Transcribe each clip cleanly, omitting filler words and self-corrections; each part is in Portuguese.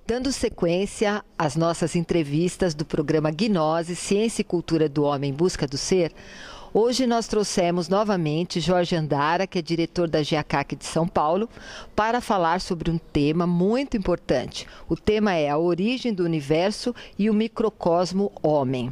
Dando sequência às nossas entrevistas do programa Gnose, Ciência e Cultura do Homem em Busca do Ser, hoje nós trouxemos novamente Jorge Andara, que é diretor da GEACAC de São Paulo, para falar sobre um tema muito importante. O tema é a origem do universo e o microcosmo homem.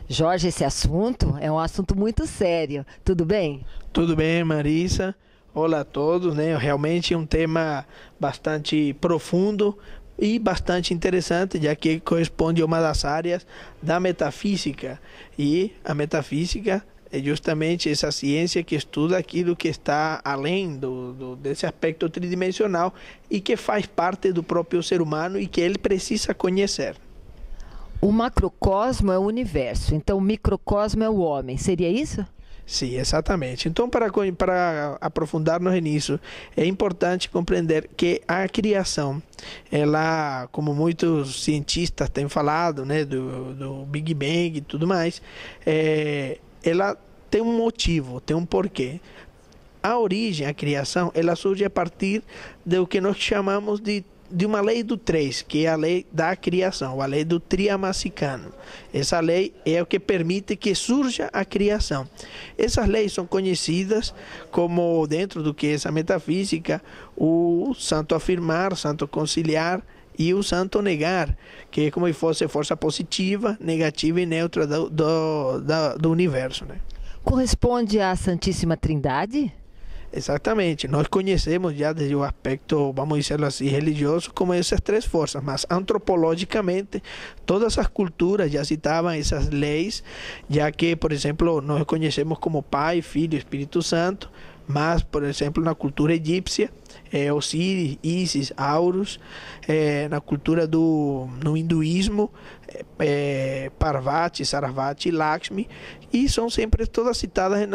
Jorge, esse assunto é um assunto muito sério. Tudo bem? Tudo bem, Marisa. Olá a todos, né? Realmente é um tema bastante profundo e bastante interessante, já que corresponde a uma das áreas da metafísica. E a metafísica é justamente essa ciência que estuda aquilo que está além desse aspecto tridimensional e que faz parte do próprio ser humano e que ele precisa conhecer. O macrocosmo é o universo, então o microcosmo é o homem. Seria isso? Sim, exatamente. Então, para aprofundar-nos nisso, é importante compreender que a criação, ela, como muitos cientistas têm falado, né, do Big Bang e tudo mais, ela tem um motivo, tem um porquê. A origem, a criação, ela surge a partir do que nós chamamos de uma lei do 3, que é a lei da criação, a lei do Triamasicano. Essa lei é o que permite que surja a criação. Essas leis são conhecidas como, dentro do que é essa metafísica, o santo afirmar, o santo conciliar e o santo negar, que é como se fosse força positiva, negativa e neutra do universo, né? Corresponde à Santíssima Trindade? Exatamente, nós conhecemos já desde o aspecto, vamos dizer assim, religioso, como essas três forças, mas antropologicamente todas as culturas já citavam essas leis, já que, por exemplo, nós conhecemos como Pai, Filho e Espírito Santo, mas, por exemplo, na cultura egípcia, Osíris, Isis, Horus, na cultura no hinduísmo, Parvati, Sarasvati, Lakshmi, e são sempre todas citadas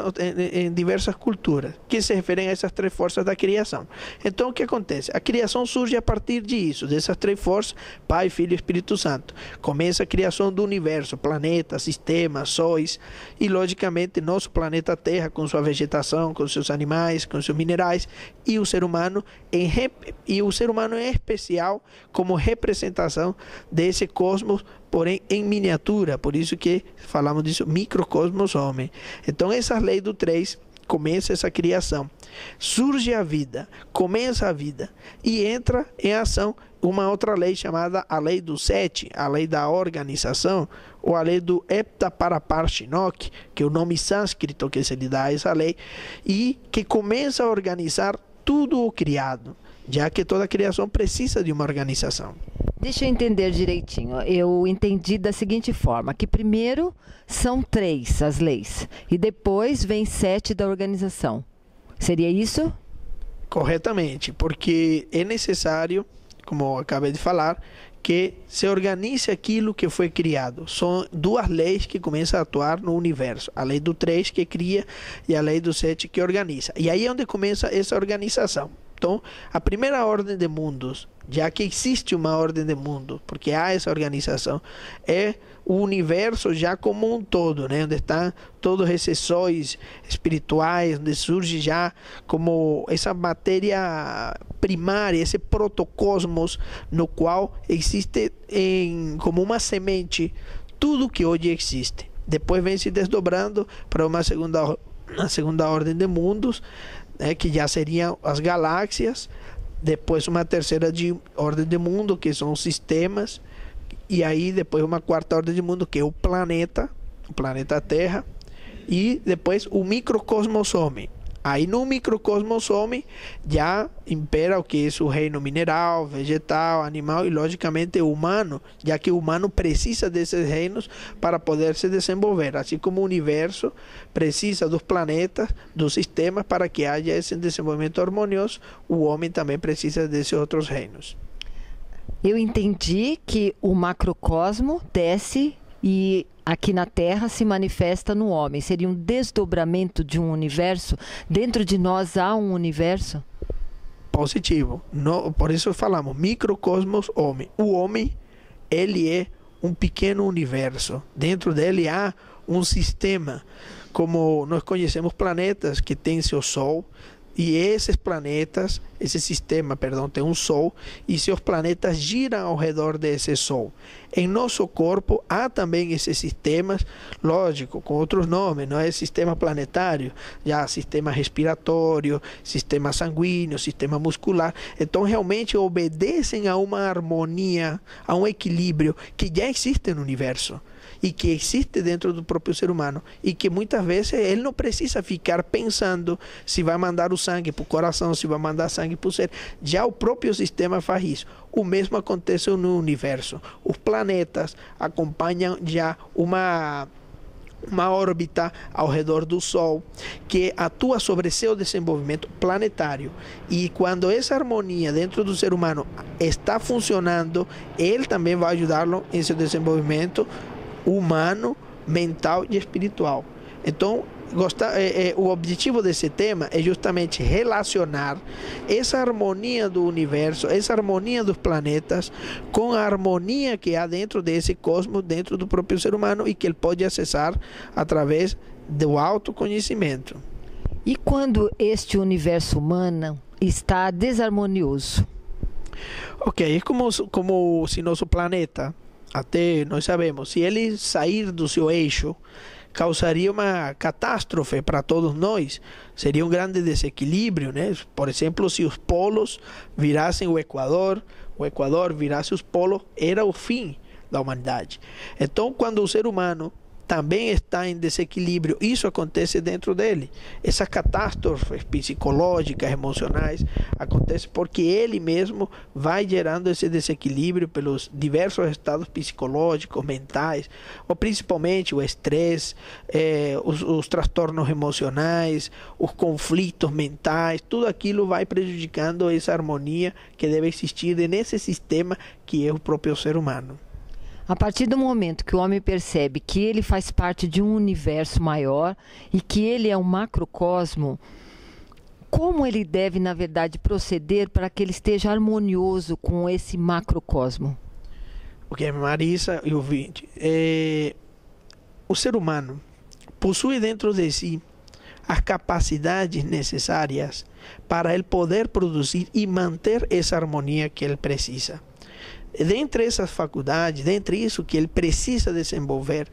em diversas culturas, que se referem a essas três forças da criação. Então, o que acontece? A criação surge a partir disso, dessas três forças, Pai, Filho e Espírito Santo. Começa a criação do universo, planetas, sistemas, sóis, e, logicamente, nosso planeta Terra, com sua vegetação, com seus animais, com seus minerais, e o ser humano em especial como representação desse cosmos, porém em miniatura, por isso que falamos disso, microcosmos homem. Então essa lei do 3 começa essa criação, surge a vida, começa a vida e entra em ação uma outra lei chamada a lei do 7, a lei da organização, ou a lei do Heptaparaparshinok, que é o nome sânscrito que se lhe dá a essa lei, e que começa a organizar tudo o criado, já que toda criação precisa de uma organização. Deixa eu entender direitinho. Eu entendi da seguinte forma, que primeiro são 3 as leis, e depois vem 7 da organização. Seria isso? Corretamente, porque é necessário, como eu acabei de falar, que se organize aquilo que foi criado. São 2 leis que começam a atuar no universo. A lei do 3 que cria e a lei do 7 que organiza. E aí é onde começa essa organização. Então, a primeira ordem de mundos, já que existe uma ordem de mundo, porque há essa organização, é o universo já como um todo, né? Onde estão todos esses sóis espirituais, onde surge já como essa matéria primária, esse protocosmos, no qual existe como uma semente tudo que hoje existe. Depois vem se desdobrando para uma segunda ordem de mundos, que já seriam as galáxias, depois uma terceira ordem de mundo, que são os sistemas, e aí depois uma quarta ordem de mundo, que é o planeta Terra, e depois o microcosmos homem. Aí no microcosmos homem já impera o que é o reino mineral, vegetal, animal e logicamente o humano, já que o humano precisa desses reinos para poder se desenvolver, assim como o universo precisa dos planetas, dos sistemas para que haja esse desenvolvimento harmonioso, o homem também precisa desses outros reinos. Eu entendi que o macrocosmo desce e aqui na Terra se manifesta no homem. Seria um desdobramento de um universo? Dentro de nós há um universo? Positivo. Por isso falamos microcosmos homem. O homem, ele é um pequeno universo. Dentro dele há um sistema. Como nós conhecemos planetas que têm seu Sol, E esses planetas, esse sistema, perdão, tem um Sol, e seus planetas giram ao redor desse Sol. Em nosso corpo há também esses sistemas, lógico, com outros nomes, não é sistema planetário, já sistema respiratório, sistema sanguíneo, sistema muscular. Então realmente obedecem a uma harmonia, a um equilíbrio que já existe no universo e que existe dentro do próprio ser humano, e que muitas vezes ele não precisa ficar pensando se vai mandar o sangue para o coração, se vai mandar sangue para o cérebro. Já o próprio sistema faz isso. O mesmo acontece no universo. Os planetas acompanham já uma órbita ao redor do Sol que atua sobre seu desenvolvimento planetário, e quando essa harmonia dentro do ser humano está funcionando, ele também vai ajudá-lo em seu desenvolvimento humano, mental e espiritual. Então, o objetivo desse tema é justamente relacionar essa harmonia do universo, essa harmonia dos planetas, com a harmonia que há dentro desse cosmos, dentro do próprio ser humano, e que ele pode acessar através do autoconhecimento. E quando este universo humano está desarmonioso? Ok, é como se nosso planeta, até nós sabemos, se ele sair do seu eixo, causaria uma catástrofe para todos nós. Seria um grande desequilíbrio, né? Por exemplo, se os polos virassem o Equador virasse os polos, era o fim da humanidade. Então, quando o ser humano também está em desequilíbrio, isso acontece dentro dele. Essas catástrofes psicológicas, emocionais, acontecem porque ele mesmo vai gerando esse desequilíbrio pelos diversos estados psicológicos, mentais, ou principalmente o estresse, os transtornos emocionais, os conflitos mentais, tudo aquilo vai prejudicando essa harmonia que deve existir nesse sistema que é o próprio ser humano. A partir do momento que o homem percebe que ele faz parte de um universo maior e que ele é um macrocosmo, como ele deve, na verdade, proceder para que ele esteja harmonioso com esse macrocosmo? Ok, Marisa e ouvinte, o ser humano possui dentro de si as capacidades necessárias para ele poder produzir e manter essa harmonia que ele precisa. Dentre essas faculdades, dentre isso que ele precisa desenvolver,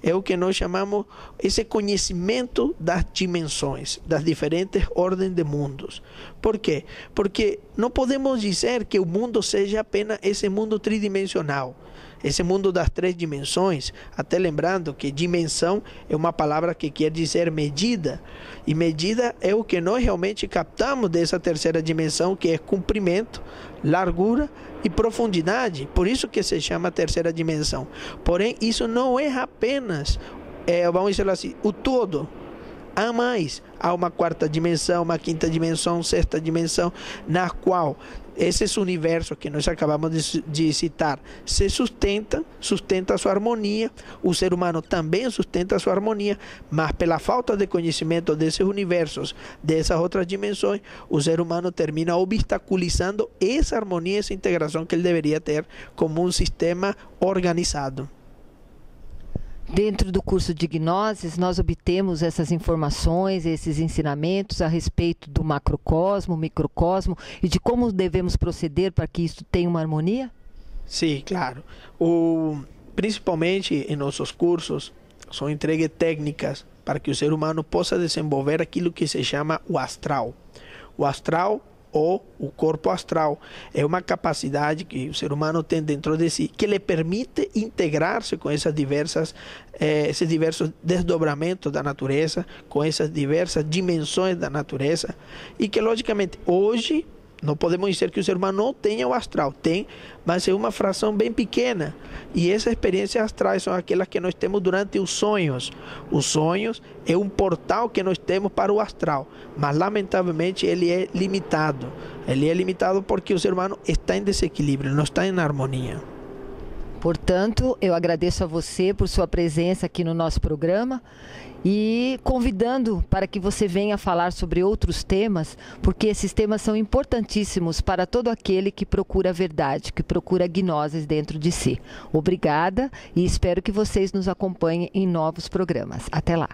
é o que nós chamamos esse conhecimento das dimensões, das diferentes ordens de mundos. Por quê? Porque não podemos dizer que o mundo seja apenas esse mundo tridimensional, esse mundo das três dimensões, até lembrando que dimensão é uma palavra que quer dizer medida, e medida é o que nós realmente captamos dessa terceira dimensão, que é comprimento, largura e profundidade. Por isso que se chama terceira dimensão. Porém, isso não é apenas, vamos dizer assim, o todo. Há mais. Há uma quarta dimensão, uma quinta dimensão, sexta dimensão, na qual esses universos que nós acabamos de citar se sustenta a sua harmonia. O ser humano também sustenta a sua harmonia, mas pela falta de conhecimento desses universos, dessas outras dimensões, o ser humano termina obstaculizando essa harmonia, essa integração que ele deveria ter como um sistema organizado. Dentro do curso de Gnoses, nós obtemos essas informações, esses ensinamentos a respeito do macrocosmo, microcosmo e de como devemos proceder para que isso tenha uma harmonia? Sim, claro. Principalmente em nossos cursos, são entregues técnicas para que o ser humano possa desenvolver aquilo que se chama o astral. O astral, ou o corpo astral, é uma capacidade que o ser humano tem dentro de si, que lhe permite integrar-se com esses diversos desdobramentos da natureza, com essas diversas dimensões da natureza, e que logicamente hoje não podemos dizer que o ser humano não tenha o astral, tem, mas é uma fração bem pequena, e essas experiências astrais são aquelas que nós temos durante os sonhos. Os sonhos é um portal que nós temos para o astral, mas lamentavelmente ele é limitado. Ele é limitado porque o ser humano está em desequilíbrio, não está em harmonia. Portanto, eu agradeço a você por sua presença aqui no nosso programa e convidando para que você venha falar sobre outros temas, porque esses temas são importantíssimos para todo aquele que procura a verdade, que procura gnoses dentro de si. Obrigada e espero que vocês nos acompanhem em novos programas. Até lá!